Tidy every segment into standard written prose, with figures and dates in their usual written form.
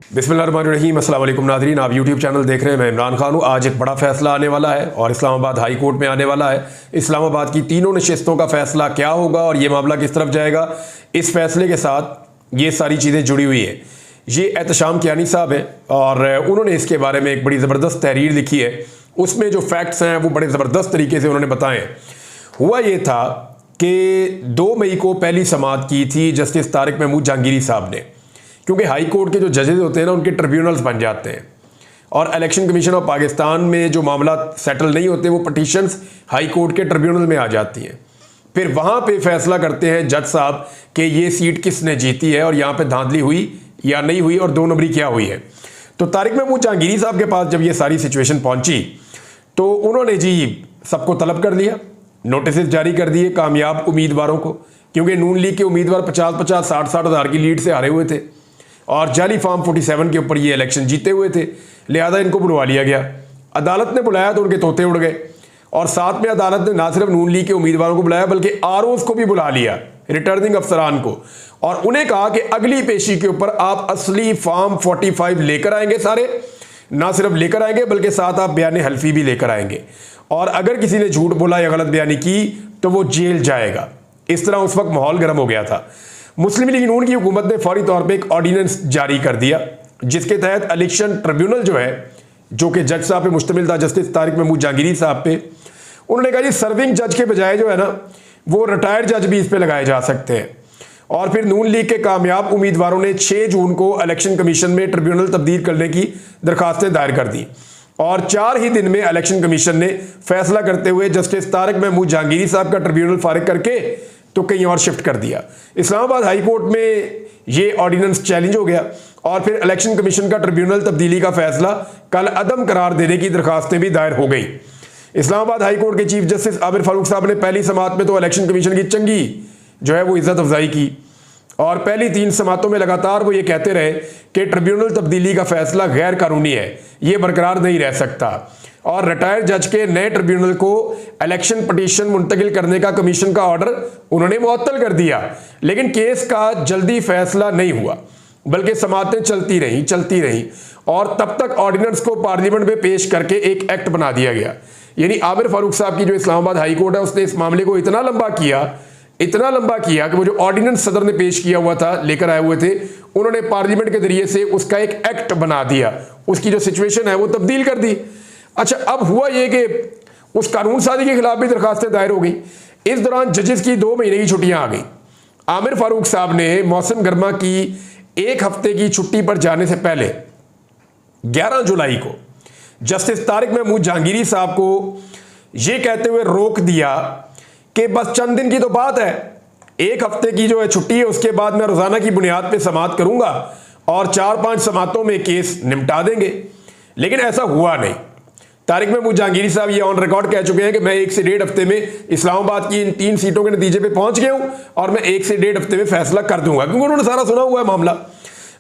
बिस्मिल्लाहिर्रहमानिर्रहीम। अस्सलाम वालेकुम नाज़रीन, आप यूट्यूब चैनल देख रहे हैं। मैं इमरान खान हूँ। आज एक बड़ा फैसला आने वाला है और इस्लामाबाद हाई कोर्ट में आने वाला है। इस्लामाबाद की तीनों नशिस्तों का फैसला क्या होगा और ये मामला किस तरफ जाएगा, इस फैसले के साथ ये सारी चीज़ें जुड़ी हुई है। ये एहतशाम कियानी साहब है और उन्होंने इसके बारे में एक बड़ी ज़बरदस्त तहरीर लिखी है। उसमें जो फैक्ट्स हैं वो बड़े ज़बरदस्त तरीके से उन्होंने बताए। हुआ ये था कि 2 मई को पहली समाअत की थी जस्टिस तारिक महमूद जहांगीरी साहब ने, क्योंकि हाई कोर्ट के जो जजेस होते हैं ना, उनके ट्रिब्यूनल्स बन जाते हैं और इलेक्शन कमीशन ऑफ पाकिस्तान में जो मामला सेटल नहीं होते वो पटिशन्स हाई कोर्ट के ट्रिब्यूनल में आ जाती हैं। फिर वहाँ पे फैसला करते हैं जज साहब कि ये सीट किसने जीती है और यहाँ पे धांधली हुई या नहीं हुई और 2 नंबरी क्या हुई है। तो तारिक महमूद जहांगीरी साहब के पास जब ये सारी सिचुएशन पहुँची तो उन्होंने जी सबको तलब कर लिया, नोटिस जारी कर दिए कामयाब उम्मीदवारों को, क्योंकि नून लीग के उम्मीदवार 50-50, 60-60 हज़ार की लीड से हारे हुए थे और जाली फार्म 47 के ऊपर ये इलेक्शन जीते हुए थे। लिहाजा इनको बुलवा लिया गया। अदालत ने बुलाया तो उनके तोते उड़ गए और साथ में अदालत ने ना सिर्फ नून लीग के उम्मीदवारों को बुलाया बल्कि आरओज को भी बुला लिया, रिटर्निंग अफसरान को, और उन्हें कहा कि अगली पेशी के ऊपर आप असली फार्म 45 लेकर आएंगे। सारे ना सिर्फ लेकर आएंगे बल्कि साथ आप बयान हल्फी भी लेकर आएंगे और अगर किसी ने झूठ बोला या गलत बयानी की तो वो जेल जाएगा। इस तरह उस वक्त माहौल गर्म हो गया था। मुस्लिम लीग नून की हुकूमत ने फौरी तौर पे एक ऑर्डिनेंस जारी कर दिया जिसके तहत इलेक्शन ट्रिब्यूनल जो है, जो कि जज साहब पे मुश्तमिल था, जस्टिस तारिक महमूद जहांगीरी साहब पे, उन्होंने कहा जी सर्विंग जज के बजाय जो है ना वो रिटायर्ड जज भी इस पे लगाए जा सकते हैं। और फिर नून लीग के कामयाब उम्मीदवारों ने 6 जून को इलेक्शन कमीशन में ट्रिब्यूनल तब्दील करने की दरखास्तें दायर कर दी और 4 ही दिन में इलेक्शन कमीशन ने फैसला करते हुए जस्टिस तारिक महमूद जहांगीरी साहब का ट्रिब्यूनल फारिग करके तो कहीं और शिफ्ट कर दिया। इस्लामाबाद हाई कोर्ट में ये ऑर्डिनेंस चैलेंज हो गया और फिर इलेक्शन कमीशन का ट्रिब्यूनल तब्दीली का फैसला कल अदम करार देने की दरखास्तें भी दायर हो गई। इस्लामाबाद हाई कोर्ट के चीफ जस्टिस आबिर फारूक साहब ने पहली समाअत में तो इलेक्शन कमीशन की चंगी जो है वो इज्जत अफजाई की और पहली 3 समाअतों में लगातार वो ये कहते रहे कि ट्रिब्यूनल तब्दीली का फैसला गैर कानूनी है, ये बरकरार नहीं रह सकता और रिटायर्ड जज के नए ट्रिब्यूनल को इलेक्शन पटिशन मुंतकिल करने का कमीशन का ऑर्डर उन्होंने मुअत्तल कर दिया। लेकिन केस का जल्दी फैसला नहीं हुआ बल्कि समाअतें चलती रहीं और तब तक ऑर्डिनेंस को पार्लियामेंट में पेश करके एक एक्ट बना दिया गया। यानी आबिर फारूक साहब की जो इस्लामाबाद हाई कोर्ट है उसने इस मामले को इतना लंबा किया कि वो जो ऑर्डिनेंस सदर ने पेश किया हुआ था, लेकर आए हुए थे, उन्होंने पार्लियामेंट के जरिए से उसका एक एक्ट बना दिया, उसकी जो सिचुएशन है वो तब्दील कर दी। अच्छा, अब हुआ ये कि उस कानून साजी के खिलाफ भी दरखास्तें दायर हो गई। इस दौरान जजेस की 2 महीने की छुट्टियां आ गई। आमिर फारूक साहब ने मौसम गर्मा की 1 हफ्ते की छुट्टी पर जाने से पहले 11 जुलाई को जस्टिस तारिक महमूद जहांगीरी साहब को यह कहते हुए रोक दिया कि बस चंद दिन की तो बात है, 1 हफ्ते की जो है छुट्टी है, उसके बाद मैं रोजाना की बुनियाद पे समाअत करूंगा और 4-5 समाअतों में केस निपटा देंगे। लेकिन ऐसा हुआ नहीं। तारिक महमूद जहांगीरी साहब ये ऑन रिकॉर्ड कह चुके हैं कि मैं 1 से 1.5 हफ्ते में इस्लामाबाद की इन 3 सीटों के नतीजे पे पहुंच गया हूं और मैं 1 से 1.5 हफ्ते में फैसला कर दूंगा, क्योंकि उन्होंने सारा सुना हुआ है मामला।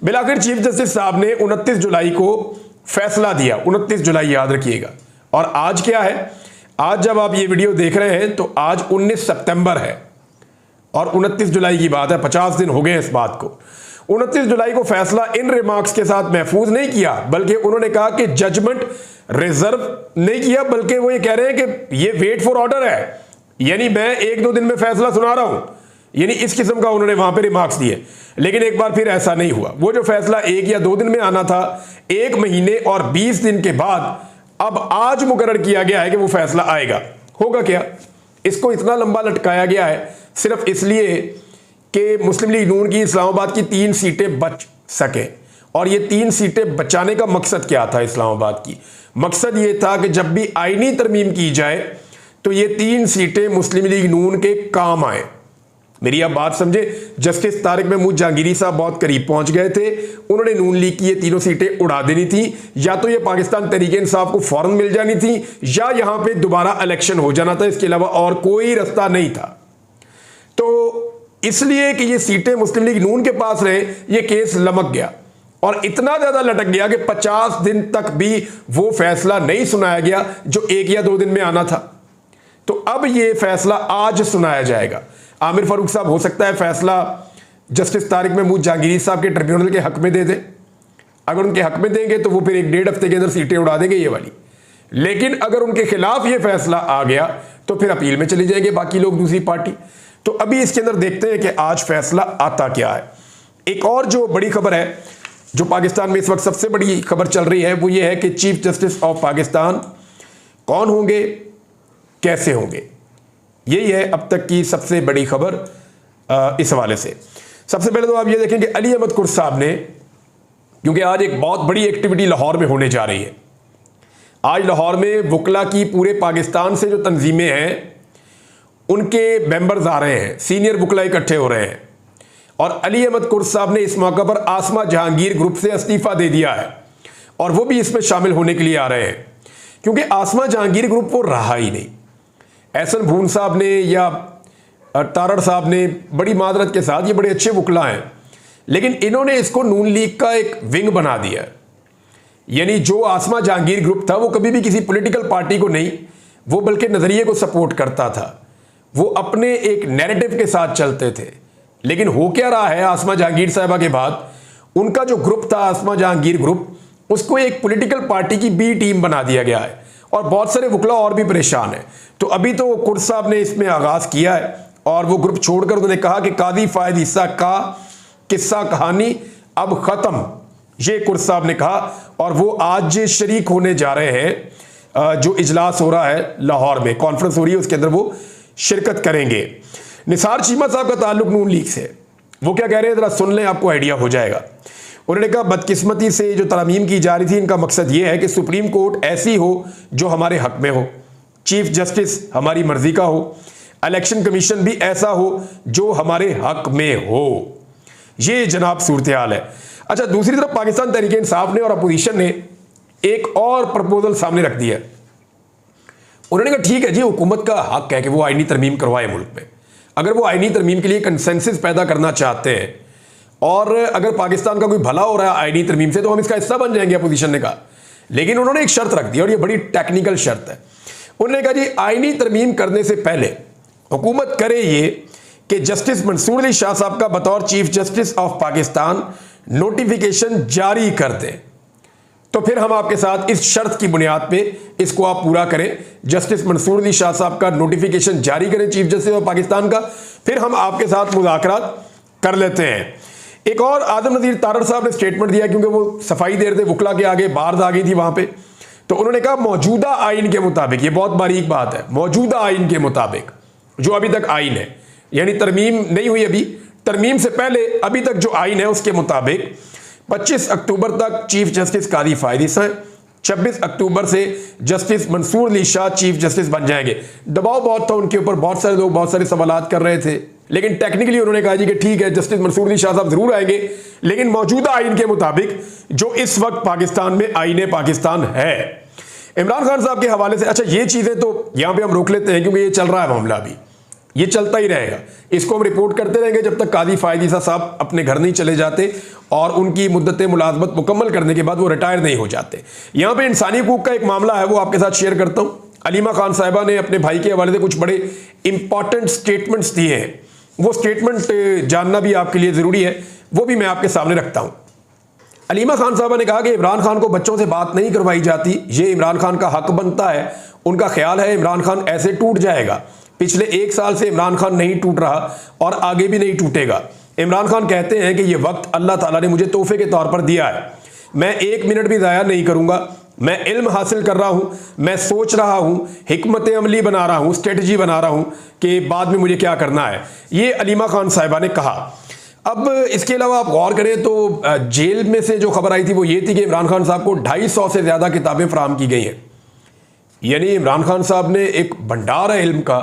बिलाखिर चीफ जस्टिस साहब ने 29 जुलाई को फैसला दिया। 29 जुलाई याद रखिएगा। और आज क्या है, आज जब आप ये वीडियो देख रहे हैं तो आज 19 सितंबर है और 29 जुलाई की बात है, 50 दिन हो गए इस बात को। 29 जुलाई को फैसला इन रिमार्क्स के साथ महफूज नहीं किया बल्कि उन्होंने कहा कि जजमेंट रिजर्व नहीं किया, बल्कि वो ये कह रहे हैं कि ये वेट फॉर ऑर्डर है, यानी मैं 1-2 दिन में फैसला सुना रहा हूं, यानी इस किस्म का उन्होंने वहां पे रिमार्क्स दिए। लेकिन एक बार फिर ऐसा नहीं हुआ। वो जो फैसला 1 या 2 दिन में आना था, 1 महीने और 20 दिन के बाद अब आज मुकर्रर किया गया है कि वो फैसला आएगा। होगा क्या, इसको इतना लंबा लटकाया गया है सिर्फ इसलिए कि मुस्लिम लीग नून की इस्लामाबाद की 3 सीटें बच सके। और ये 3 सीटें बचाने का मकसद क्या था इस्लामाबाद की? मकसद ये था कि जब भी आईनी तरमीम की जाए तो ये 3 सीटें मुस्लिम लीग नून के काम आए। मेरी आप बात समझे। जस्टिस तारिक महमूद जहांगीरी साहब बहुत करीब पहुंच गए थे। उन्होंने नून लीग की ये 3 सीटें उड़ा देनी थी, या तो ये पाकिस्तान तहरीक इंसाफ को फौरन मिल जानी थी या यहां पे दोबारा इलेक्शन हो जाना था। इसके अलावा और कोई रास्ता नहीं था। तो इसलिए कि ये सीटें मुस्लिम लीग नून के पास रहे, ये केस लमक गया और इतना ज्यादा लटक गया कि 50 दिन तक भी वो फैसला नहीं सुनाया गया जो 1 या 2 दिन में आना था। तो अब ये फैसला आज सुनाया जाएगा। आमिर फारूक साहब हो सकता है फैसला जस्टिस तारिक महमूद जहांगीरी साहब के ट्रिब्यूनल के हक में दे दे। अगर उनके हक में देंगे तो वो फिर 1-1.5 हफ्ते के अंदर सीटें उड़ा देंगे ये वाली। लेकिन अगर उनके खिलाफ ये फैसला आ गया तो फिर अपील में चले जाएंगे बाकी लोग, दूसरी पार्टी। तो अभी इसके अंदर देखते हैं कि आज फैसला आता क्या है। एक और जो बड़ी खबर है, जो पाकिस्तान में इस वक्त सबसे बड़ी खबर चल रही है, वो ये है कि चीफ जस्टिस ऑफ पाकिस्तान कौन होंगे, कैसे होंगे। यही है अब तक की सबसे बड़ी खबर इस हवाले से। सबसे पहले तो आप ये देखें कि अली अहमद कुर्द साहब ने, क्योंकि आज एक बहुत बड़ी एक्टिविटी लाहौर में होने जा रही है। आज लाहौर में वकला की पूरे पाकिस्तान से जो तंजीमें हैं उनके मेंबर्स आ रहे हैं, सीनियर वकला इकट्ठे हो रहे हैं। और अली अहमद कुर्द साहब ने इस मौका पर आसमा जहांगीर ग्रुप से इस्तीफा दे दिया है और वो भी इसमें शामिल होने के लिए आ रहे हैं, क्योंकि आसमा जहांगीर ग्रुप वो रहा ही नहीं। एहसन भून साहब ने या तारड़ साहब ने, बड़ी मादरत के साथ, ये बड़े अच्छे वकला हैं, लेकिन इन्होंने इसको नून लीग का एक विंग बना दिया। यानी जो आसमा जहांगीर ग्रुप था वो कभी भी किसी पॉलिटिकल पार्टी को नहीं, वो बल्कि नजरिए को सपोर्ट करता था, वो अपने एक नैरेटिव के साथ चलते थे। लेकिन हो क्या रहा है, आसमा जहांगीर साहिबा के बाद उनका जो ग्रुप था आसमा जहांगीर ग्रुप, उसको एक पॉलिटिकल पार्टी की बी टीम बना दिया गया है और बहुत सारे वकला और भी परेशान हैं। तो अभी तो कुर्द साहब ने इसमें आगाज किया है और वो ग्रुप छोड़कर उन्होंने कहा कि कादी फायद ईसा का किस्सा कहानी अब खत्म, ये कुर्द साहब ने कहा। और वो आज शरीक होने जा रहे हैं, जो इजलास हो रहा है लाहौर में, कॉन्फ्रेंस हो रही है, उसके अंदर वो शिरकत करेंगे। निसार चीमा साहब का ताल्लुक नून लीग से, वो क्या कह रहे हैं जरा सुन लें, आपको आइडिया हो जाएगा। उन्होंने कहा बदकिस्मती से जो तरमीम की जा रही थी, इनका मकसद ये है कि सुप्रीम कोर्ट ऐसी हो जो हमारे हक में हो, चीफ जस्टिस हमारी मर्जी का हो, इलेक्शन कमीशन भी ऐसा हो जो हमारे हक में हो। ये जनाब सूरत हाल है। अच्छा, दूसरी तरफ पाकिस्तान तहरीक इंसाफ ने और अपोजिशन ने एक और प्रपोजल सामने रख दिया। उन्होंने कहा ठीक है जी, हुकूमत का हक है कि वो आईनी तरमीम करवाए मुल्क में। अगर वो आईनी तरमीम के लिए कंसेंसस पैदा करना चाहते हैं और अगर पाकिस्तान का कोई भला हो रहा है आईनी तरमीम से, तो हम इसका हिस्सा बन जाएंगे, अपोजिशन ने कहा। लेकिन उन्होंने एक शर्त रख दी और ये बड़ी टेक्निकल शर्त है। उन्होंने कहा जी आईनी तरमीम करने से पहले हुकूमत करे ये कि जस्टिस मंसूर अली शाह साहब का बतौर chief justice of Pakistan notification जारी कर दें, तो फिर हम आपके साथ इस शर्त की बुनियाद पे इसको आप पूरा करें, जस्टिस मंसूर अली शाह साहब का नोटिफिकेशन जारी करें चीफ जस्टिस ऑफ पाकिस्तान का, फिर हम आपके साथ मुज़ाकरात कर लेते हैं। एक और आदम नज़ीर तारड़ साहब ने स्टेटमेंट दिया, क्योंकि वो सफाई दे रहे थे, वकला के आगे बार्स आ गई थी वहां पे। तो उन्होंने कहा मौजूदा आइन के मुताबिक, ये बहुत बारीक बात है, मौजूदा आइन के मुताबिक, जो अभी तक आइन है, यानी तरमीम नहीं हुई अभी, तरमीम से पहले अभी तक जो आइन है उसके मुताबिक 25 अक्टूबर तक चीफ जस्टिस कादी फायद ईसा हैं, 26 अक्टूबर से justice Mansoor Ali Shah chief justice बन जाएंगे। दबाव बहुत था उनके ऊपर, बहुत सारे लोग बहुत सारे सवालात कर रहे थे, लेकिन टेक्निकली उन्होंने कहा जी कि ठीक है जस्टिस मंसूर अली शाह साहब जरूर आएंगे, लेकिन मौजूदा आइन के मुताबिक जो इस वक्त पाकिस्तान में आईने पाकिस्तान है। इमरान खान साहब के हवाले से, अच्छा ये चीजें तो यहां पे हम रोक लेते हैं क्योंकि ये चल रहा है मामला, अभी ये चलता ही रहेगा, इसको हम रिपोर्ट करते रहेंगे जब तक कादी फायद ईसा साहब अपने घर नहीं चले जाते और उनकी मुद्दत मुलाजमत मुकम्मल करने के बाद वो रिटायर नहीं हो जाते। यहाँ पे इंसानी हकूक का एक मामला है, वो आपके साथ शेयर करता हूँ। अलीमा खान साहिबा ने अपने भाई के हवाले से कुछ बड़े इंपॉर्टेंट स्टेटमेंट्स दिए हैं, वो स्टेटमेंट जानना भी आपके लिए ज़रूरी है, वो भी मैं आपके सामने रखता हूँ। अलीमा खान साहबा ने कहा कि इमरान खान को बच्चों से बात नहीं करवाई जाती, ये इमरान खान का हक बनता है। उनका ख्याल है इमरान खान ऐसे टूट जाएगा। पिछले 1 साल से इमरान खान नहीं टूट रहा और आगे भी नहीं टूटेगा। इमरान खान कहते हैं कि ये वक्त अल्लाह ताला ने मुझे तोहफे के तौर पर दिया है, मैं 1 मिनट भी ज़ाया नहीं करूँगा, मैं इल्म हासिल कर रहा हूँ, मैं सोच रहा हूँ, हिकमत अमली बना रहा हूँ, स्ट्रेटजी बना रहा हूँ कि बाद में मुझे क्या करना है। ये अलीमा खान साहिबा ने कहा। अब इसके अलावा आप गौर करें तो जेल में से जो खबर आई थी वो ये थी कि इमरान खान साहब को 250 से ज़्यादा किताबें फराहम की गई हैं। यानी इमरान खान साहब ने एक भंडार है इल्म का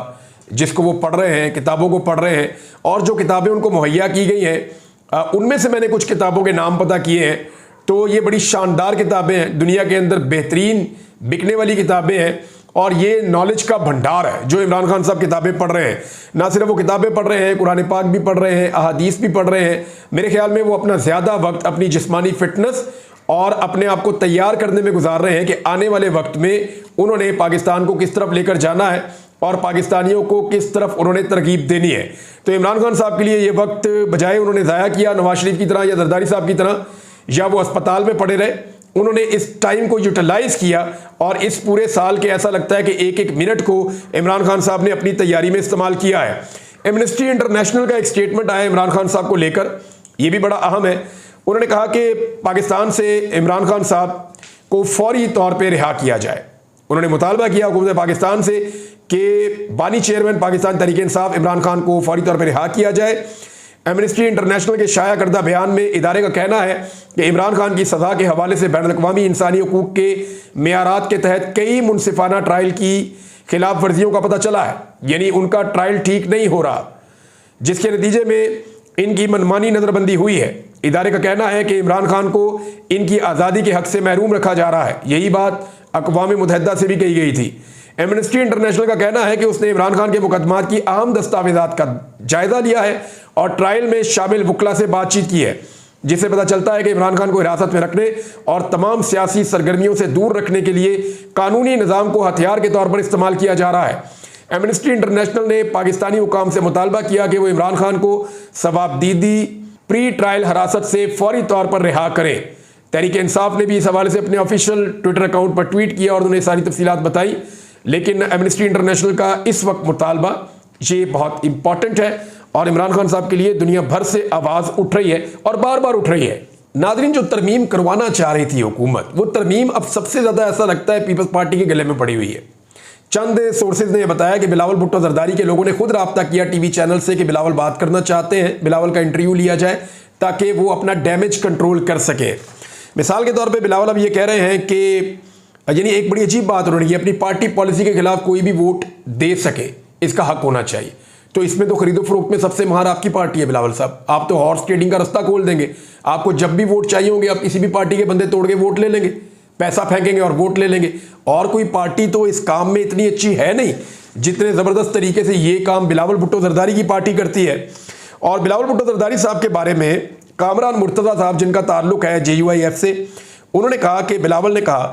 जिसको वो पढ़ रहे हैं, किताबों को पढ़ रहे हैं, और जो किताबें उनको मुहैया की गई हैं उनमें से मैंने कुछ किताबों के नाम पता किए हैं। तो ये बड़ी शानदार किताबें हैं, दुनिया के अंदर बेहतरीन बिकने वाली किताबें हैं और ये नॉलेज का भंडार है जो इमरान खान साहब किताबें पढ़ रहे हैं। ना सिर्फ वो किताबें पढ़ रहे हैं, कुरान पाक भी पढ़ रहे हैं, अहादीस भी पढ़ रहे हैं। मेरे ख्याल में वो अपना ज़्यादा वक्त अपनी जिस्मानी फिटनेस और अपने आप को तैयार करने में गुजार रहे हैं कि आने वाले वक्त में उन्होंने पाकिस्तान को किस तरफ लेकर जाना है और पाकिस्तानियों को किस तरफ उन्होंने तरगीब देनी है। तो इमरान खान साहब के लिए ये वक्त बजाय उन्होंने ज़ाया किया नवाज शरीफ की तरह या जरदारी साहब की तरह, या वो अस्पताल में पड़े रहे, उन्होंने इस टाइम को यूटिलाइज किया और इस पूरे साल के ऐसा लगता है कि एक एक मिनट को इमरान खान साहब ने अपनी तैयारी में इस्तेमाल किया है। एमनेस्टी इंटरनेशनल का एक स्टेटमेंट आया इमरान खान साहब को लेकर, यह भी बड़ा अहम है। उन्होंने कहा कि पाकिस्तान से इमरान खान साहब को फौरी तौर पर रिहा किया जाए। उन्होंने मुतालबा किया हुकूमत पाकिस्तान से कि बानी चेयरमैन पाकिस्तान तहरीक इंसाफ इमरान खान को फौरी तौर पर रिहा किया जाए। एमनेस्टी इंटरनेशनल के शाया करदा बयान में इदारे का कहना है कि इमरान खान की सज़ा के हवाले से बैनुल-अक़वामी इंसानी हकूक़ के मेयारात के तहत कई मुनसिफाना ट्रायल की खिलाफ वर्जियों का पता चला है, यानी उनका ट्रायल ठीक नहीं हो रहा, जिसके नतीजे में इनकी मनमानी नज़रबंदी हुई है। इदारे का कहना है कि इमरान खान को इनकी आज़ादी के हक से महरूम रखा जा रहा है। यही बात अक़वाम मुत्तहिदा से भी कही गई थी। एमनेस्टी इंटरनेशनल का कहना है कि उसने इमरान खान के मुकदमात की अहम दस्तावेज़ात का जायजा लिया है और ट्रायल में शामिल वकला से बातचीत की है, जिससे पता चलता है कि इमरान खान को हिरासत में रखने और तमाम सियासी सरगर्मियों से दूर रखने के लिए कानूनी निज़ाम को हथियार के तौर पर इस्तेमाल किया जा रहा है। एमनेस्टी इंटरनेशनल ने पाकिस्तानी हुकाम से मुतालबा किया कि वो इमरान खान को सवाबदीदी प्री ट्रायल हिरासत से फौरी तौर पर रिहा करें। तहरीक इंसाफ ने भी इस हवाले से अपने ऑफिशियल ट्विटर अकाउंट पर ट्वीट किया और उन्होंने सारी तफसीलात बताई, लेकिन एमनेस्टी इंटरनेशनल का इस वक्त मुतालबा ये बहुत इंपॉर्टेंट है और इमरान खान साहब के लिए दुनिया भर से आवाज़ उठ रही है और बार बार उठ रही है। नादरीन, जो तरमीम करवाना चाह रही थी हुकूमत, वो तरमीम अब सबसे ज़्यादा ऐसा लगता है पीपल्स पार्टी के गले में पड़ी हुई है। चंद सोर्सेज ने यह बताया कि बिलावल भुट्टो जरदारी के लोगों ने खुद रब्ता किया टीवी चैनल से कि बिलावल बात करना चाहते हैं, बिलावल का इंटरव्यू लिया जाए ताकि वो अपना डैमेज कंट्रोल कर सके। मिसाल के तौर पर बिलावल अब ये कह रहे हैं कि यानी एक बड़ी अजीब बात उन्होंने की, अपनी पार्टी पॉलिसी के खिलाफ कोई भी वोट दे सके, इसका हक होना चाहिए। तो इसमें तो खरीदो फरोख्त में सबसे महार आपकी पार्टी है बिलावल साहब। आप तो हॉर्स ट्रेडिंग का रास्ता खोल देंगे। आपको जब भी वोट चाहिए होंगे आप किसी भी पार्टी के बंदे तोड़ के वोट ले लेंगे, पैसा फेंकेंगे और वोट ले लेंगे। और कोई पार्टी तो इस काम में इतनी अच्छी है नहीं जितने ज़बरदस्त तरीके से ये काम बिलावल भुट्टो जरदारी की पार्टी करती है। और बिलावल भुट्टो जरदारी साहब के बारे में कामरान मुर्तज़ा साहब, जिनका ताल्लुक है JUIF से, उन्होंने कहा कि बिलावल ने कहा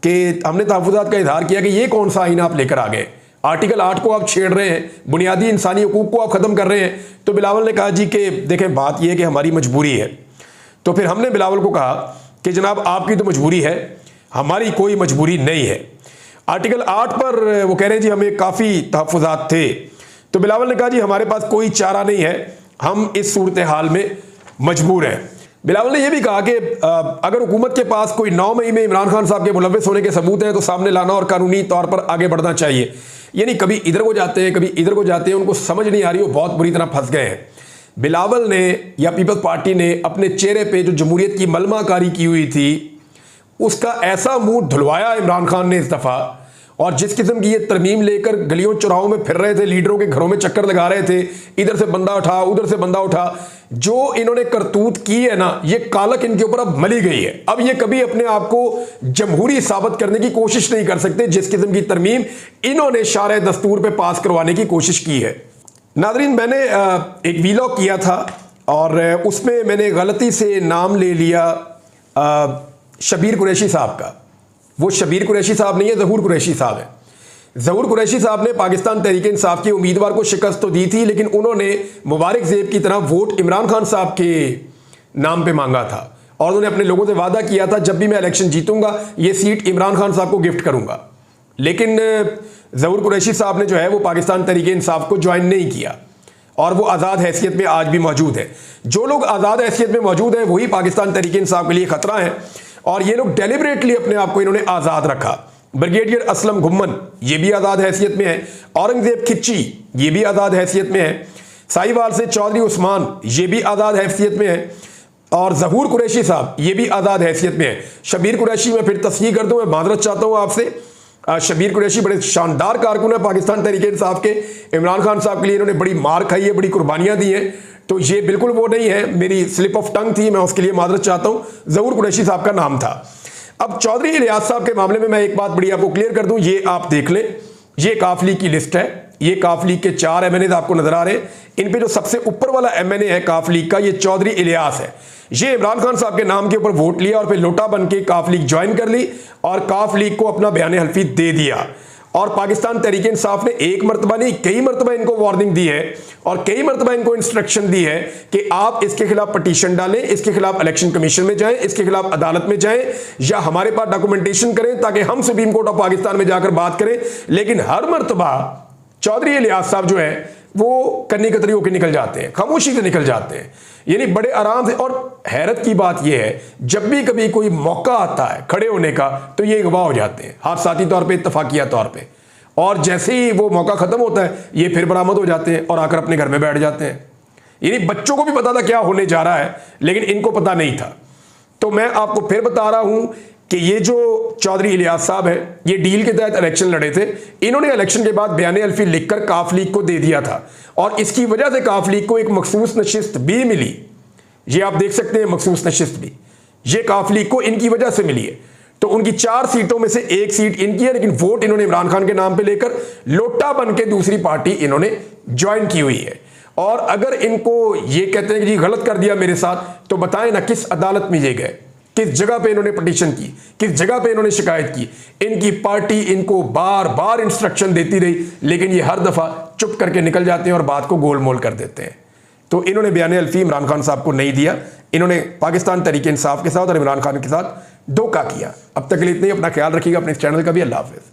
कि हमने तहफ़्फ़ुज़ात का इजहार किया कि ये कौन सा आइन आप लेकर आ गए, आर्टिकल 8 को आप छेड़ रहे हैं, बुनियादी इंसानी हकूक़ को आप ख़त्म कर रहे हैं। तो बिलावल ने कहा जी कि देखें बात यह है कि हमारी मजबूरी है। तो फिर हमने बिलावल को कहा कि जनाब आपकी तो मजबूरी है, हमारी कोई मजबूरी नहीं है। आर्टिकल 8 पर वो कह रहे हैं जी हमें काफ़ी तहफ़्फ़ुज़ात थे। तो बिलावल ने कहा जी हमारे पास कोई चारा नहीं है, हम इस सूरत हाल में मजबूर हैं। बिलावल ने यह भी कहा कि अगर हुकूमत के पास कोई 9 मई में इमरान खान साहब के मुलव्वस होने के सबूत हैं तो सामने लाना और कानूनी तौर पर आगे बढ़ना चाहिए। यानी कभी इधर को जाते हैं कभी इधर को जाते हैं, उनको समझ नहीं आ रही, वो बहुत बुरी तरह फंस गए हैं। बिलावल ने या पीपल्स पार्टी ने अपने चेहरे पे जो जमहूरियत की मलमाकारी की हुई थी उसका ऐसा मुंह धुलवाया इमरान खान ने इस दफ़ा। और जिस किस्म की ये तरमीम लेकर गलियों चौराहों में फिर रहे थे, लीडरों के घरों में चक्कर लगा रहे थे, इधर से बंदा उठा उधर से बंदा उठा, जो इन्होंने करतूत की है ना, ये कालक इनके ऊपर अब मली गई है। अब ये कभी अपने आप को जमहूरी साबित करने की कोशिश नहीं कर सकते जिस किस्म की तरमीम इन्होंने शारे दस्तूर पे पास करवाने की कोशिश की है। नादरीन, मैंने एक वीलॉग किया था और उसमें मैंने गलती से नाम ले लिया शबीर कुरैशी साहब का। वो शबीर कुरैशी साहब नहीं है, ज़हूर कुरैशी साहब है। ज़हूर कुरैशी साहब ने पाकिस्तान तहरीक इंसाफ के उम्मीदवार को शिकस्त तो दी थी, लेकिन उन्होंने मुबारक ज़ेब की तरह वोट इमरान खान साहब के नाम पे मांगा था और उन्होंने अपने लोगों से वादा किया था जब भी मैं इलेक्शन जीतूंगा ये सीट इमरान खान साहब को गिफ्ट करूंगा। लेकिन ज़हूर कुरैशी साहब ने जो है वो पाकिस्तान तहरीक इंसाफ को ज्वाइन नहीं किया और वो आज़ाद हैसियत में आज भी मौजूद है। जो लोग आज़ाद हैसियत में मौजूद हैं वही पाकिस्तान तहरीक इंसाफ के लिए खतरा है और ये लोग डेलिबरेटली अपने आप को इन्होंने आज़ाद रखा। ब्रिगेडियर असलम घुम्मन ये भी आज़ाद हैसियत में है, औरंगजेब खिच्ची ये भी आज़ाद हैसियत में है, साहिवाल से चौधरी उस्मान ये भी आज़ाद हैसियत में है और ज़हूर कुरैशी साहब ये भी आज़ाद हैसियत में है। शबीर कुरैशी मैं फिर तस्दीक कर दूं, मैं माजरत चाहता हूं आपसे। शबीर कुरैशी बड़े शानदार कारकुन है पाकिस्तान तहरीक इंसाफ के। इमरान खान साहब के लिए इन्होंने बड़ी मार खाई है, बड़ी कुर्बानियां दी हैं, तो ये बिल्कुल वो नहीं है, मेरी स्लिप ऑफ टंग थी, मैं उसके लिए माजरत चाहता हूं। ज़हूर कुरैशी साहब का नाम था। अब चौधरी इलियास साहब के मामले में मैं एक बात बड़ी आपको क्लियर कर दूं, ये आप देख लें, ये काफ लीग की लिस्ट है। ये काफ लीग के 4 MNA आपको नजर आ रहे हैं। इन पे जो सबसे ऊपर वाला MNA है काफ लीग का, ये चौधरी इलियास है। ये इमरान खान साहब के नाम के ऊपर वोट लिया और फिर लोटा बन के काफ लीग ज्वाइन कर ली और काफ लीग को अपना बयान हल्फी दे दिया और पाकिस्तान तहरीक इंसाफ ने एक मरतबा नहीं कई मरतबा इनको वार्निंग दी है और कई मरतबा इनको इंस्ट्रक्शन दी है कि आप इसके खिलाफ पटिशन डालें, इसके खिलाफ इलेक्शन कमीशन में जाएं, इसके खिलाफ अदालत में जाएं या हमारे पास डॉक्यूमेंटेशन करें ताकि हम सुप्रीम कोर्ट ऑफ पाकिस्तान में जाकर बात करें। लेकिन हर मरतबा चौधरी इलियास साहब जो है वो कन्नी कतरी होकर निकल जाते हैं, खामोशी से निकल जाते हैं, यानी बड़े आराम से। और हैरत की बात यह है जब भी कभी कोई मौका आता है खड़े होने का तो ये गवाह हो जाते हैं हादसाती तौर पे, इत्तफाकिया तौर पे, और जैसे ही वो मौका खत्म होता है ये फिर बरामद हो जाते हैं और आकर अपने घर में बैठ जाते हैं। यानी बच्चों को भी पता था क्या होने जा रहा है लेकिन इनको पता नहीं था। तो मैं आपको फिर बता रहा हूं कि ये जो चौधरी इलियास साहब है ये डील के तहत इलेक्शन लड़े थे। इन्होंने इलेक्शन के बाद बयान अल्फी लिखकर काफ लीग को दे दिया था और इसकी वजह से काफ लीग को एक मखसूस नशिस्त भी मिली। ये आप देख सकते हैं, मखसूस नशिस्त भी ये काफ लीग को इनकी वजह से मिली है। तो उनकी 4 सीटों में से 1 सीट इनकी है, लेकिन वोट इन्होंने इमरान खान के नाम पे लेकर लोटा बन के दूसरी पार्टी इन्होंने ज्वाइन की हुई है। और अगर इनको ये कहते हैं कि जी गलत कर दिया मेरे साथ, तो बताएं ना किस अदालत में ये गए, किस जगह पे इन्होंने पटिशन की, किस जगह पे इन्होंने शिकायत की। इनकी पार्टी इनको बार बार इंस्ट्रक्शन देती रही लेकिन ये हर दफा चुप करके निकल जाते हैं और बात को गोलमोल कर देते हैं। तो इन्होंने बयान अल्फी इमरान खान साहब को नहीं दिया, इन्होंने पाकिस्तान तहरीक इंसाफ के साथ और इमरान खान के साथ धोखा किया। अब तक के लिए इतना ही, अपना ख्याल रखिएगा, अपने इस चैनल का भी। अल्लाह हाफिज़।